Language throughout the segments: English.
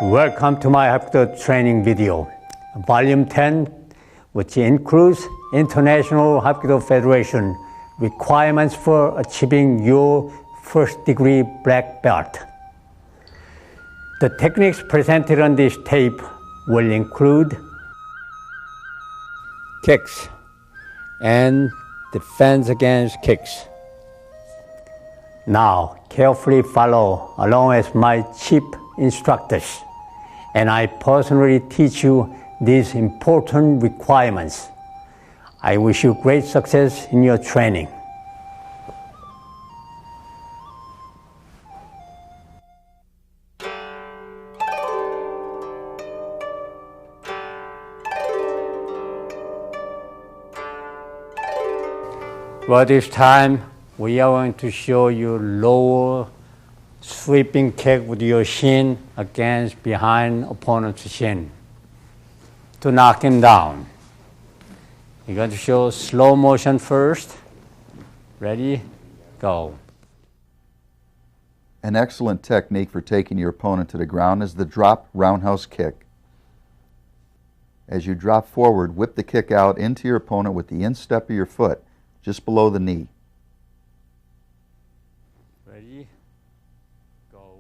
Welcome to my Hapkido training video, Volume 10, which includes International Hapkido Federation requirements for achieving your first degree black belt. The techniques presented on this tape will include kicks and defense against kicks. Now, carefully follow along as my chief instructors, and I personally teach you these important requirements. I wish you great success in your training. Well, this time we are going to show you lower sweeping kick with your shin against behind opponent's shin to knock him down. You're going to show slow motion first. Ready? Go. An excellent technique for taking your opponent to the ground is the drop roundhouse kick. As you drop forward, whip the kick out into your opponent with the instep of your foot, just below the knee. Ready? Go.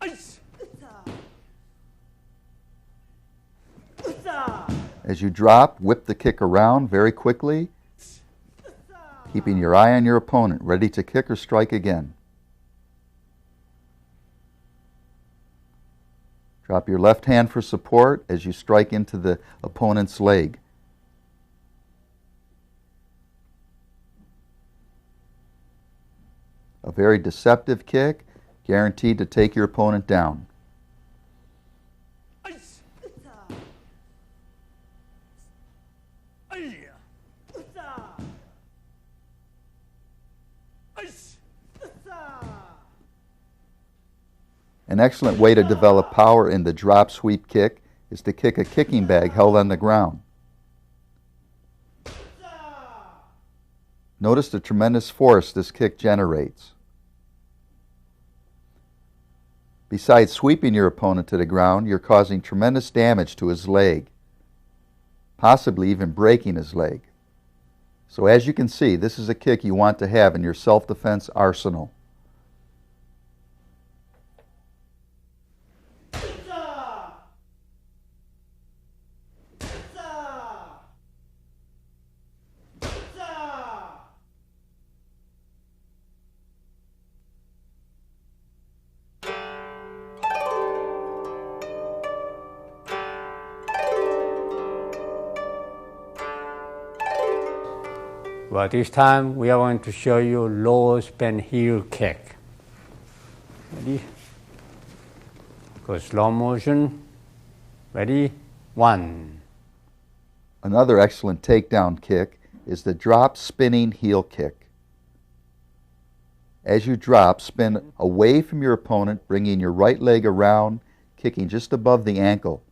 Ice. As you drop, whip the kick around very quickly, keeping your eye on your opponent, ready to kick or strike again. Drop your left hand for support as you strike into the opponent's leg. A very deceptive kick, guaranteed to take your opponent down. An excellent way to develop power in the drop sweep kick is to kick a kicking bag held on the ground. Notice the tremendous force this kick generates. Besides sweeping your opponent to the ground, you're causing tremendous damage to his leg, possibly even breaking his leg. So as you can see, this is a kick you want to have in your self-defense arsenal. Well, this time we are going to show you lower span heel kick. Ready? Go slow motion. Ready? 1. Another excellent takedown kick is the drop spinning heel kick. As you drop, spin away from your opponent, bringing your right leg around, kicking just above the ankle.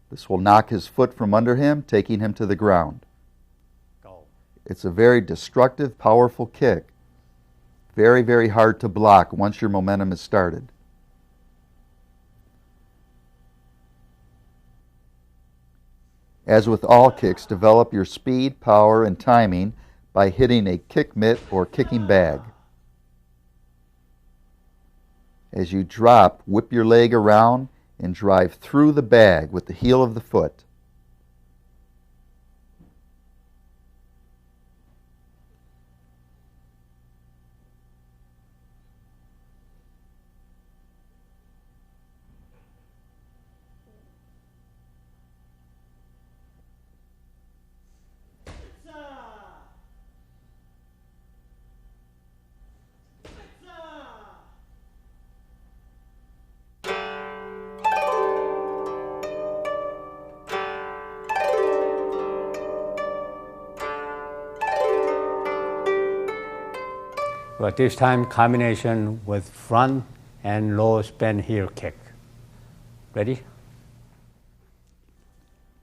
This will knock his foot from under him, taking him to the ground. It's a very destructive, powerful kick. Very, very hard to block once your momentum is started. As with all kicks, develop your speed, power, and timing by hitting a kick mitt or kicking bag. As you drop, whip your leg around and drive through the bag with the heel of the foot. But this time combination with front and low span heel kick. Ready?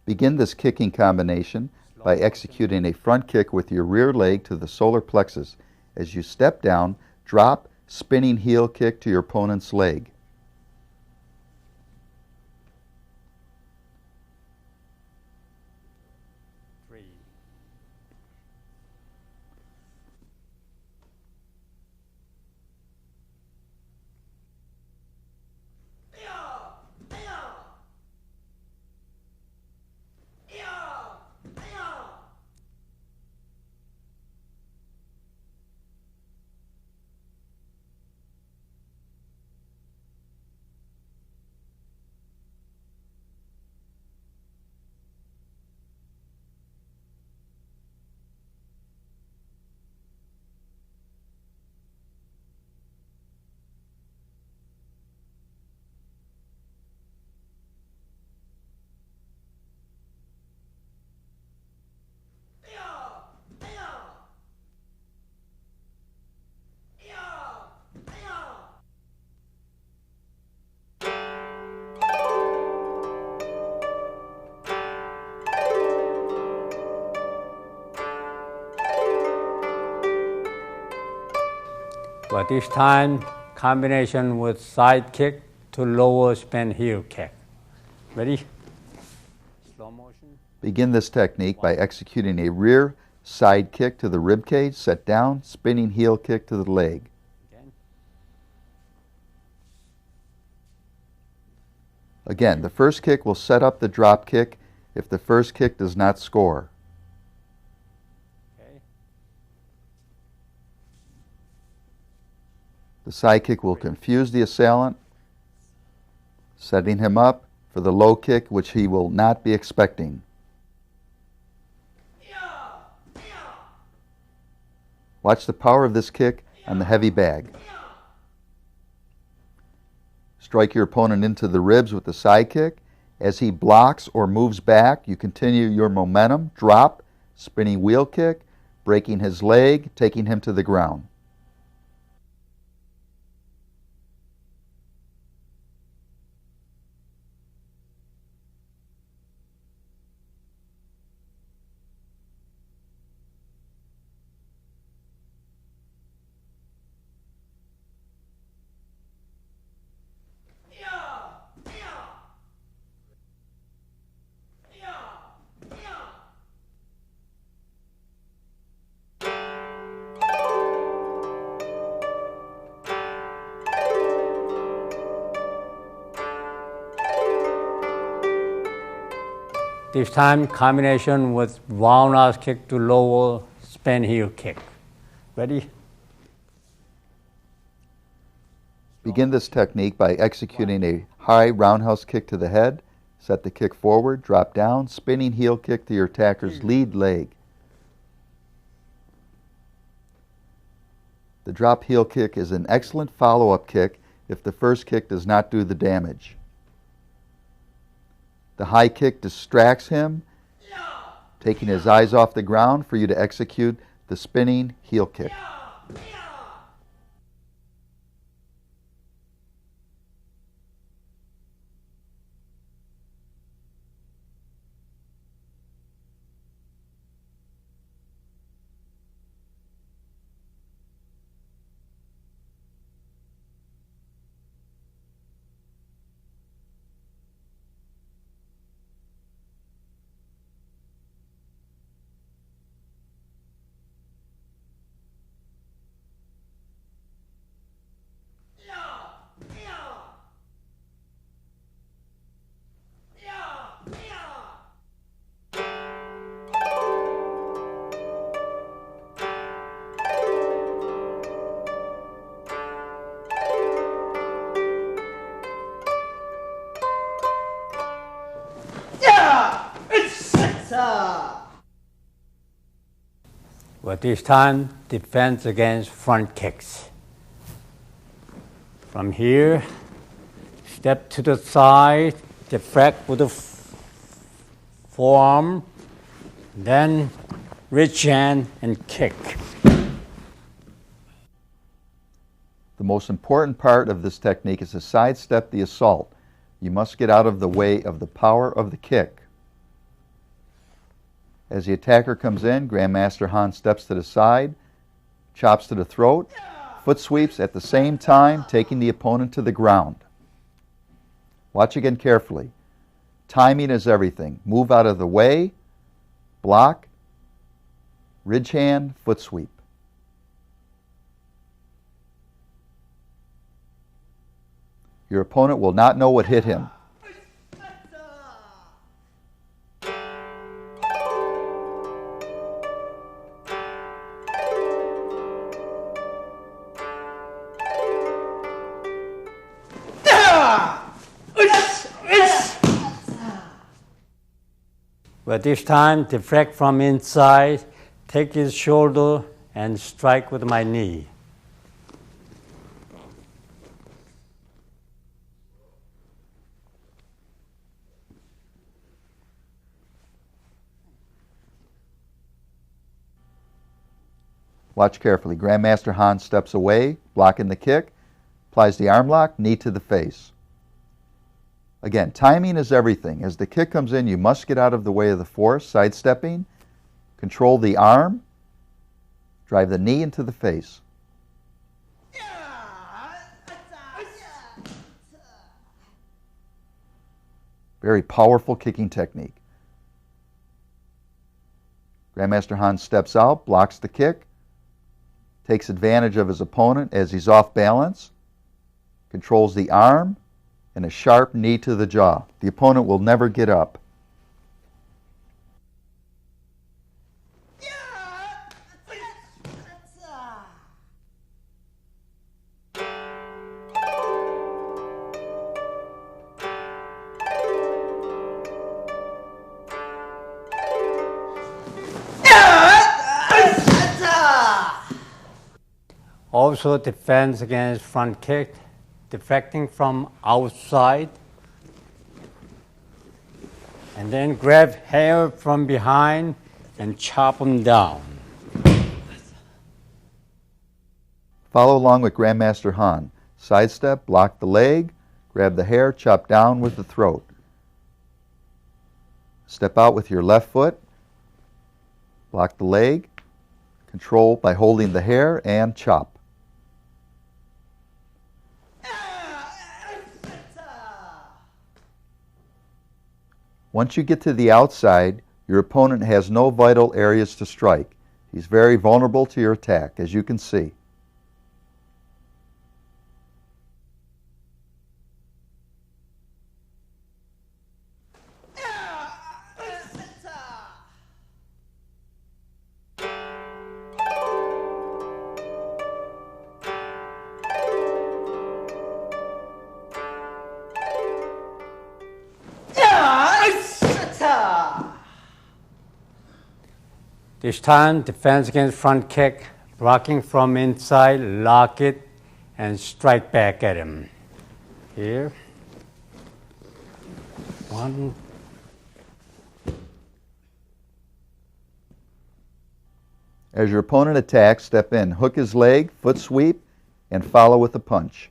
Begin this kicking combination by executing a front kick with your rear leg to the solar plexus. As you step down, drop, spinning heel kick to your opponent's leg. But this time, combination with side kick to lower spin heel kick. Ready? Slow motion. Begin this technique by executing a rear side kick to the rib cage, set down, spinning heel kick to the leg. Again, the first kick will set up the drop kick if the first kick does not score. The side kick will confuse the assailant, setting him up for the low kick, which he will not be expecting. Watch the power of this kick on the heavy bag. Strike your opponent into the ribs with the side kick. As he blocks or moves back, you continue your momentum, drop, spinning wheel kick, breaking his leg, taking him to the ground. This time, combination with roundhouse kick to lower spin heel kick. Ready? Begin this technique by executing a high roundhouse kick to the head. Set the kick forward, drop down, spinning heel kick to your attacker's lead leg. The drop heel kick is an excellent follow-up kick if the first kick does not do the damage. The high kick distracts him, taking his eyes off the ground for you to execute the spinning heel kick. But this time, defense against front kicks. From here, step to the side, deflect with the forearm, then reach in and kick. The most important part of this technique is to sidestep the assault. You must get out of the way of the power of the kick. As the attacker comes in, Grandmaster Han steps to the side, chops to the throat, foot sweeps at the same time, taking the opponent to the ground. Watch again carefully. Timing is everything. Move out of the way, block, ridge hand, foot sweep. Your opponent will not know what hit him. But this time, deflect from inside, take his shoulder and strike with my knee. Watch carefully. Grandmaster Han steps away, blocking the kick, applies the arm lock, knee to the face. Again, timing is everything. As the kick comes in, you must get out of the way of the force, sidestepping, control the arm, drive the knee into the face. Very powerful kicking technique. Grandmaster Han steps out, blocks the kick, takes advantage of his opponent as he's off balance, controls the arm, and a sharp knee to the jaw. The opponent will never get up. Also defense against front kick, deflecting from outside. And then grab hair from behind and chop him down. Follow along with Grandmaster Han. Sidestep, block the leg, grab the hair, chop down with the throat. Step out with your left foot, block the leg, control by holding the hair, and chop. Once you get to the outside, your opponent has no vital areas to strike. He's very vulnerable to your attack, as you can see. This time, defense against front kick, blocking from inside, lock it, and strike back at him. Here. One. As your opponent attacks, step in, hook his leg, foot sweep, and follow with a punch.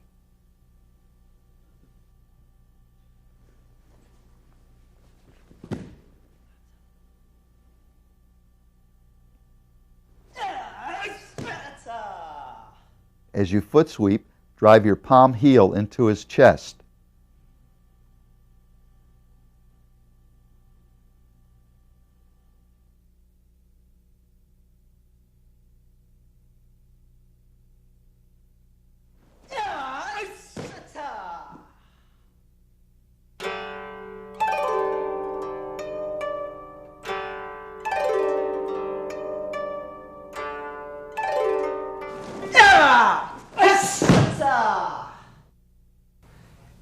As you foot sweep, drive your palm heel into his chest.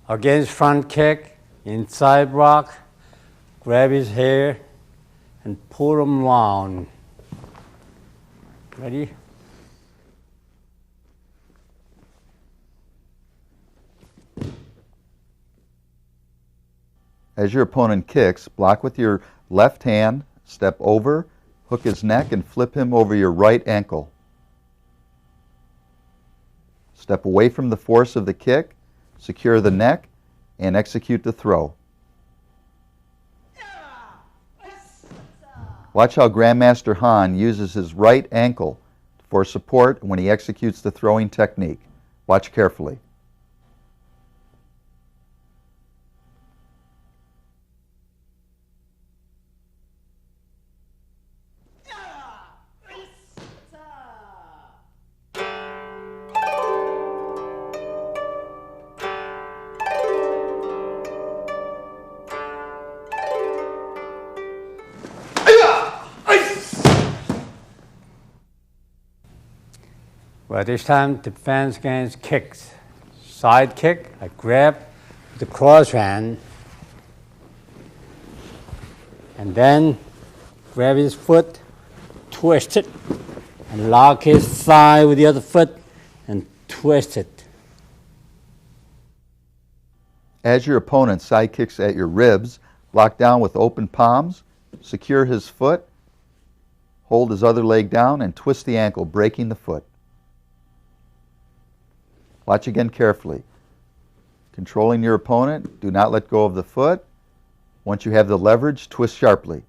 Against front kick, inside block, grab his hair and pull him round. Ready? As your opponent kicks, block with your left hand, step over, hook his neck, and flip him over your right ankle. Step away from the force of the kick, secure the neck, and execute the throw. Watch how Grandmaster Han uses his right ankle for support when he executes the throwing technique. Watch carefully. Well, this time defense against kicks. Side kick, I grab the cross hand and then grab his foot, twist it, and lock his thigh with the other foot and twist it. As your opponent side kicks at your ribs, lock down with open palms, secure his foot, hold his other leg down, and twist the ankle, breaking the foot. Watch again carefully. Controlling your opponent, do not let go of the foot. Once you have the leverage, twist sharply.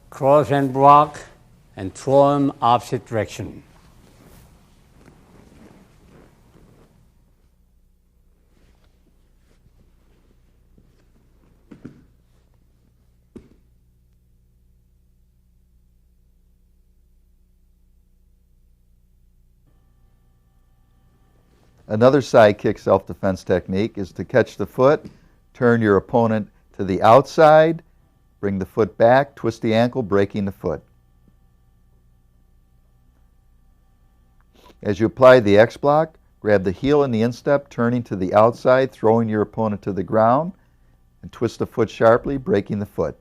Cross and block and throw him opposite direction. Another side kick self-defense technique is to catch the foot, turn your opponent to the outside, bring the foot back, twist the ankle, breaking the foot. As you apply the X block, grab the heel in the instep, turning to the outside, throwing your opponent to the ground, and twist the foot sharply, breaking the foot.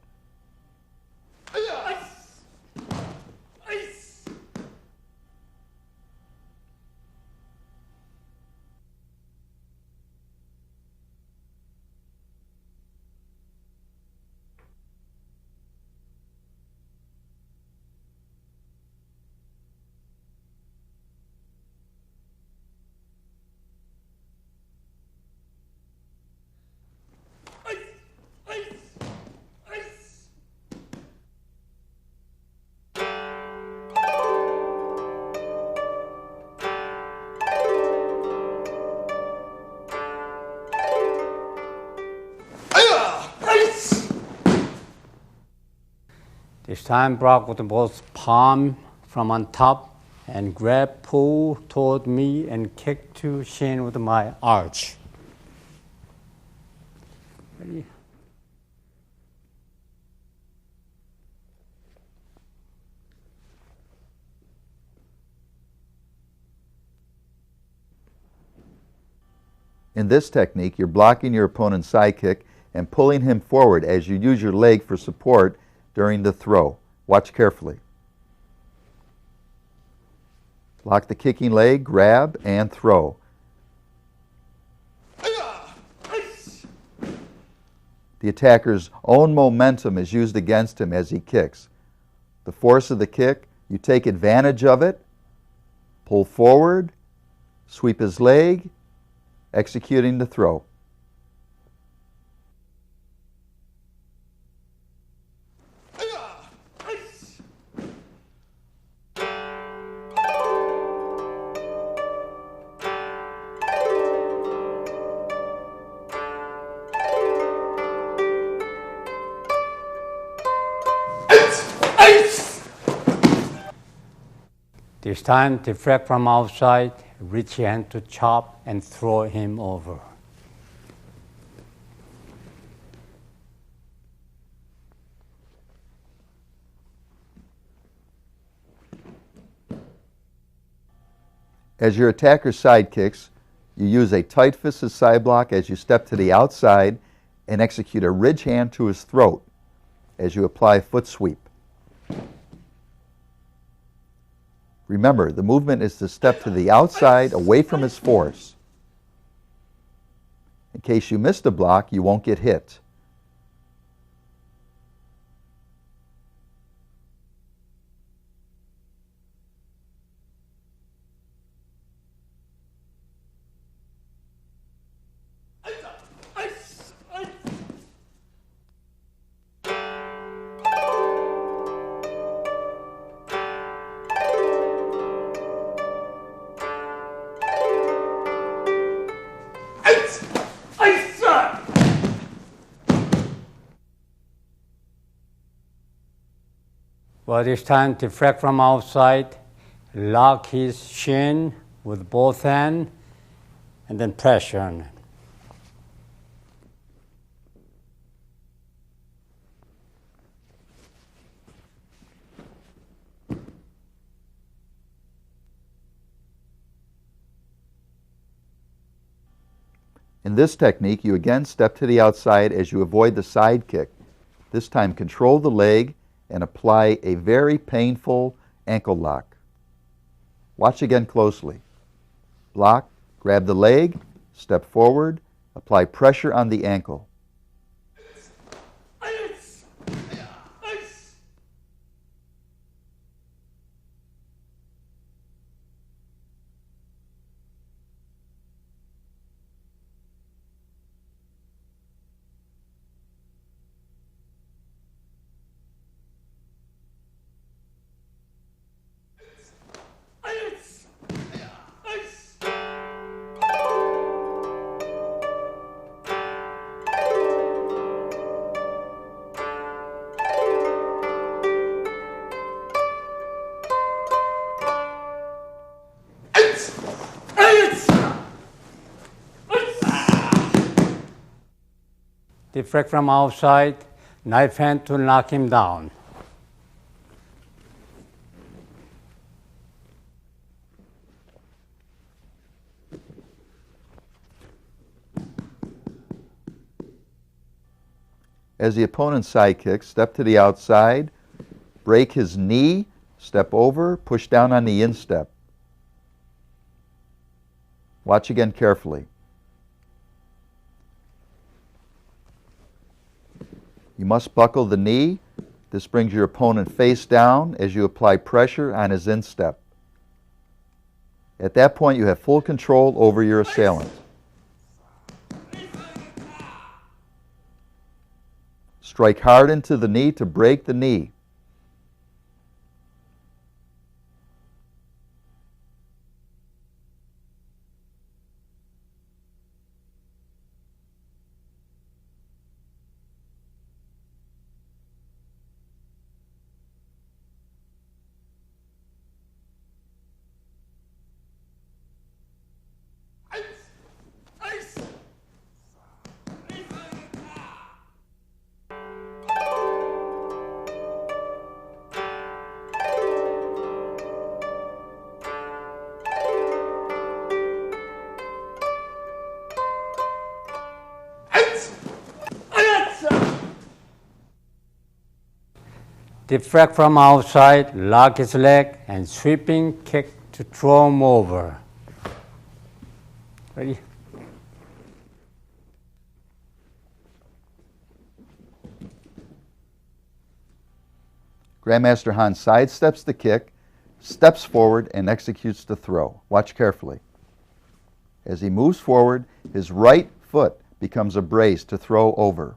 This time block with both palm from on top and grab, pull toward me and kick to shin with my arch. Ready? In this technique, you're blocking your opponent's side kick and pulling him forward as you use your leg for support during the throw. Watch carefully. Lock the kicking leg, grab, and throw. The attacker's own momentum is used against him as he kicks. The force of the kick, you take advantage of it, pull forward, sweep his leg, executing the throw. This time, deflect from outside, reach your hand to chop and throw him over. As your attacker side kicks, you use a tight-fisted side block as you step to the outside and execute a ridge hand to his throat as you apply foot sweep. Remember, the movement is to step to the outside away from his force. In case you missed a block, you won't get hit. Well, this time deflect from outside, lock his shin with both hands, and then pressure on it. In this technique, you again step to the outside as you avoid the side kick. This time, control the leg and apply a very painful ankle lock. Watch again closely. Block, grab the leg, step forward, apply pressure on the ankle. Deflect from outside, knife hand to knock him down. As the opponent's side kicks, step to the outside, break his knee, step over, push down on the instep. Watch again carefully. You must buckle the knee. This brings your opponent face down as you apply pressure on his instep. At that point, you have full control over your assailant. Strike hard into the knee to break the knee. Deflect from outside, lock his leg, and sweeping kick to throw him over. Ready? Grandmaster Hans sidesteps the kick, steps forward, and executes the throw. Watch carefully. As he moves forward, his right foot becomes a brace to throw over.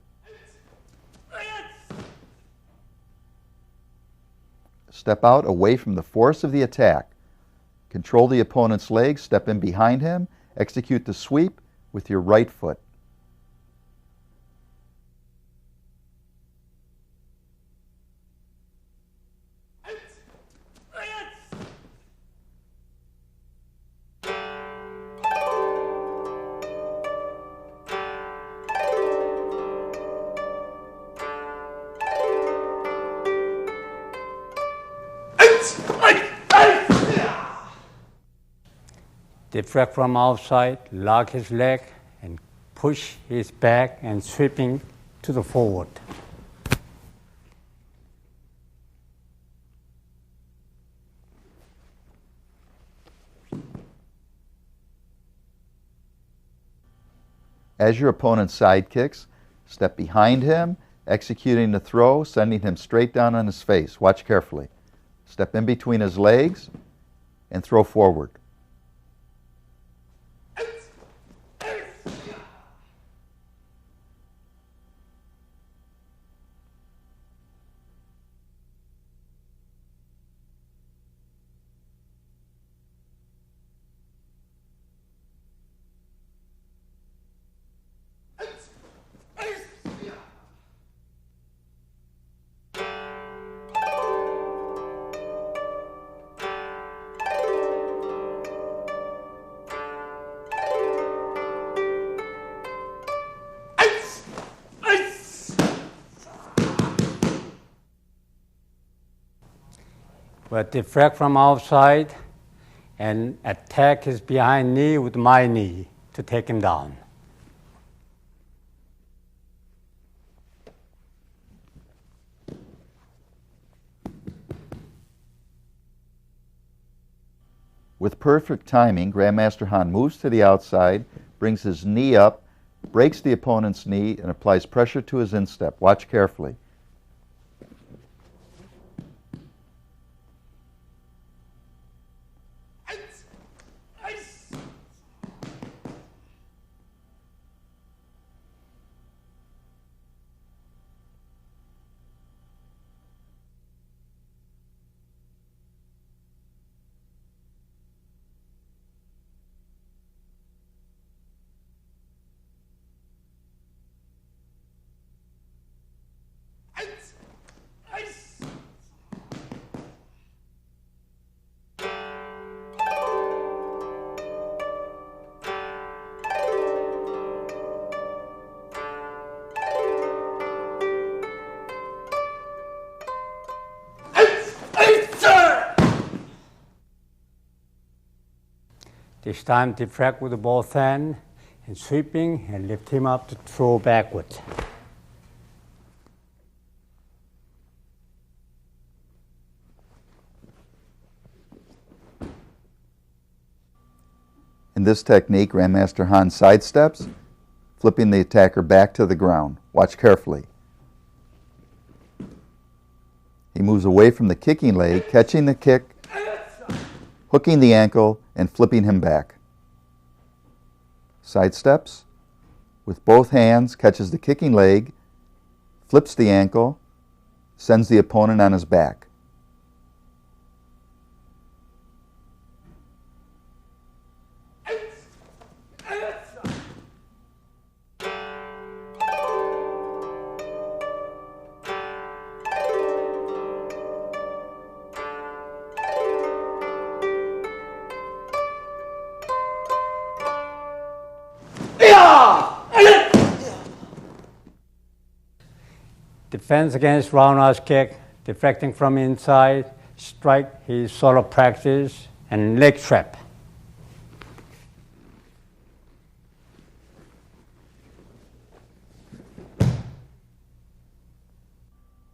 Step out away from the force of the attack. Control the opponent's leg, step in behind him, execute the sweep with your right foot. Deflect from outside, lock his leg, and push his back and sweeping to the forward. As your opponent side kicks, step behind him, executing the throw, sending him straight down on his face. Watch carefully. Step in between his legs and throw forward. But deflect from outside and attack his behind knee with my knee to take him down. With perfect timing, Grandmaster Han moves to the outside, brings his knee up, breaks the opponent's knee, and applies pressure to his instep. Watch carefully. This time deflect with both hands and sweeping and lift him up to throw backwards. In this technique, Grandmaster Han sidesteps, flipping the attacker back to the ground. Watch carefully. He moves away from the kicking leg, catching the kick, hooking the ankle, and flipping him back. Sidesteps, with both hands, catches the kicking leg, flips the ankle, sends the opponent on his back. Defense against roundhouse kick, deflecting from inside, strike his sort of practice, and leg trap.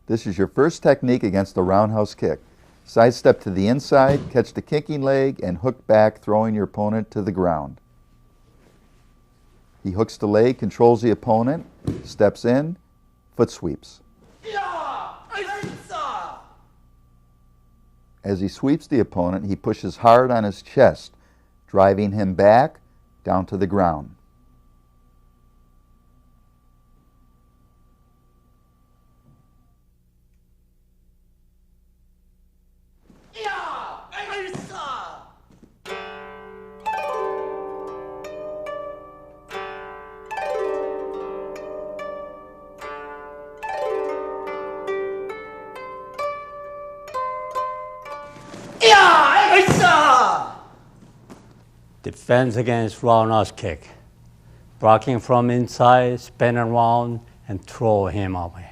This is your first technique against the roundhouse kick. Sidestep to the inside, catch the kicking leg, and hook back, throwing your opponent to the ground. He hooks the leg, controls the opponent, steps in, foot sweeps. As he sweeps the opponent, he pushes hard on his chest, driving him back down to the ground. Defense against roundhouse kick, blocking from inside, spin around, and throw him away.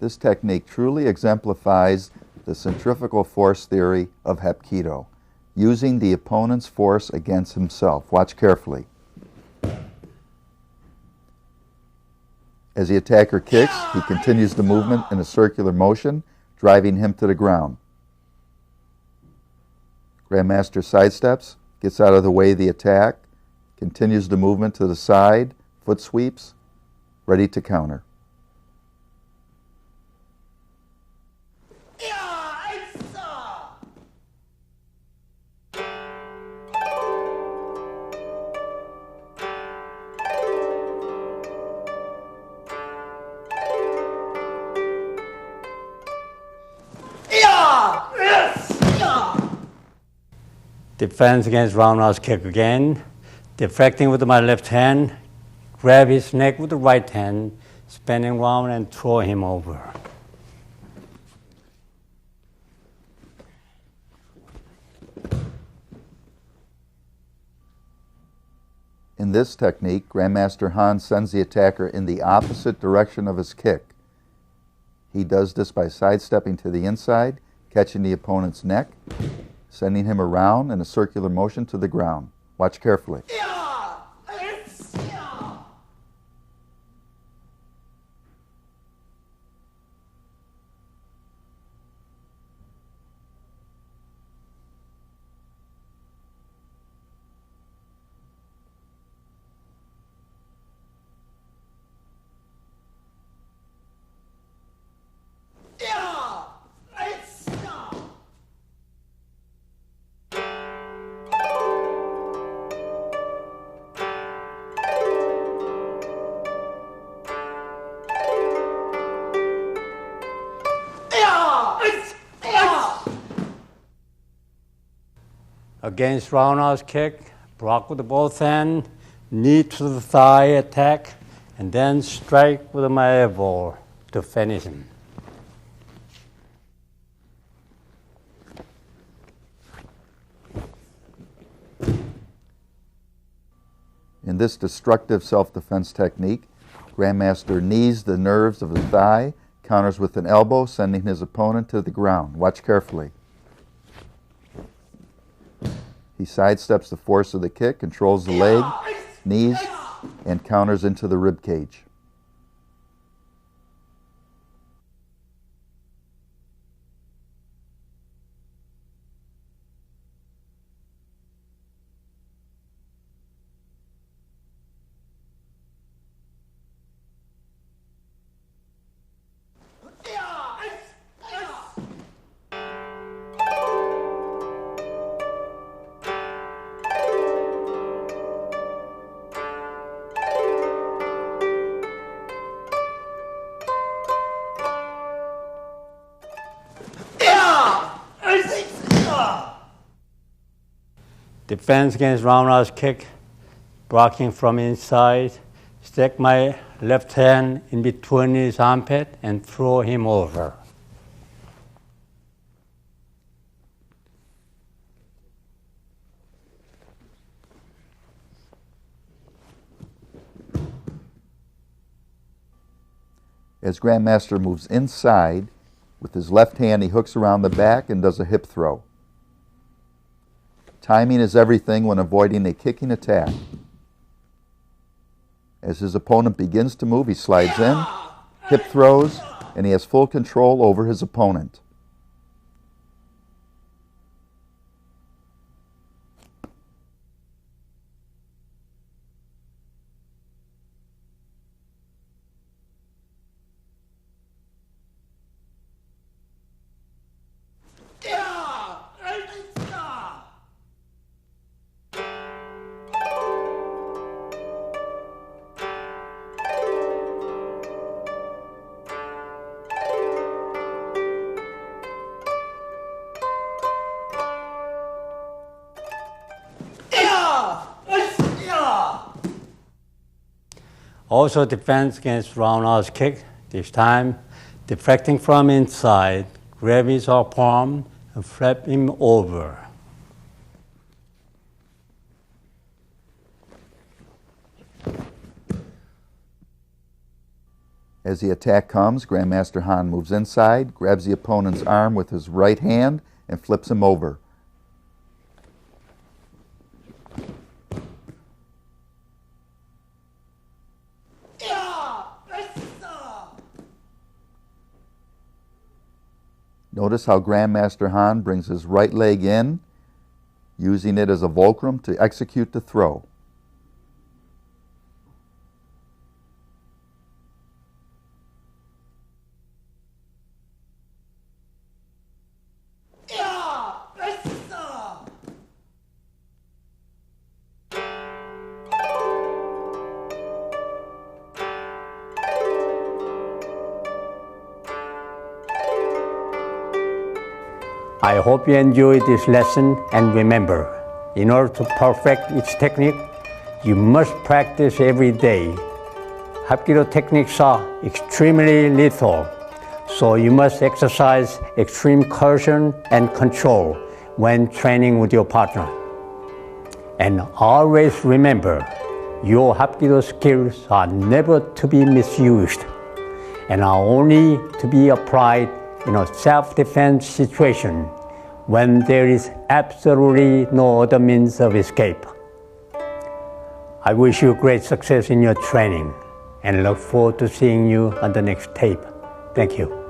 This technique truly exemplifies the centrifugal force theory of Hapkido, using the opponent's force against himself. Watch carefully. As the attacker kicks, he continues the movement in a circular motion, driving him to the ground. Grandmaster sidesteps, gets out of the way of the attack, continues the movement to the side, foot sweeps, ready to counter. Defense against roundhouse kick again. Deflecting with my left hand, grab his neck with the right hand, spinning around and throw him over. In this technique, Grandmaster Han sends the attacker in the opposite direction of his kick. He does this by sidestepping to the inside, catching the opponent's neck, sending him around in a circular motion to the ground. Watch carefully. Against roundhouse kick, block with both hands, knee to the thigh attack, and then strike with my elbow to finish him. In this destructive self-defense technique, Grandmaster knees the nerves of the thigh, counters with an elbow, sending his opponent to the ground. Watch carefully. He sidesteps the force of the kick, controls the leg, knees, and counters into the rib cage. Defense against roundhouse kick, blocking from inside, stick my left hand in between his armpit and throw him over. As Grandmaster moves inside, with his left hand he hooks around the back and does a hip throw. Timing is everything when avoiding a kicking attack. As his opponent begins to move, he slides in, hip throws, and he has full control over his opponent. Also defense against roundhouse kick, this time deflecting from inside, grab his palm and flip him over. As the attack comes, Grandmaster Han moves inside, grabs the opponent's arm with his right hand, and flips him over. Notice how Grandmaster Han brings his right leg in, using it as a fulcrum to execute the throw. I hope you enjoyed this lesson, and remember, in order to perfect each technique, you must practice every day. Hapkido techniques are extremely lethal, so you must exercise extreme caution and control when training with your partner. And always remember, your Hapkido skills are never to be misused and are only to be applied in a self-defense situation when there is absolutely no other means of escape. I wish you great success in your training and look forward to seeing you on the next tape. Thank you.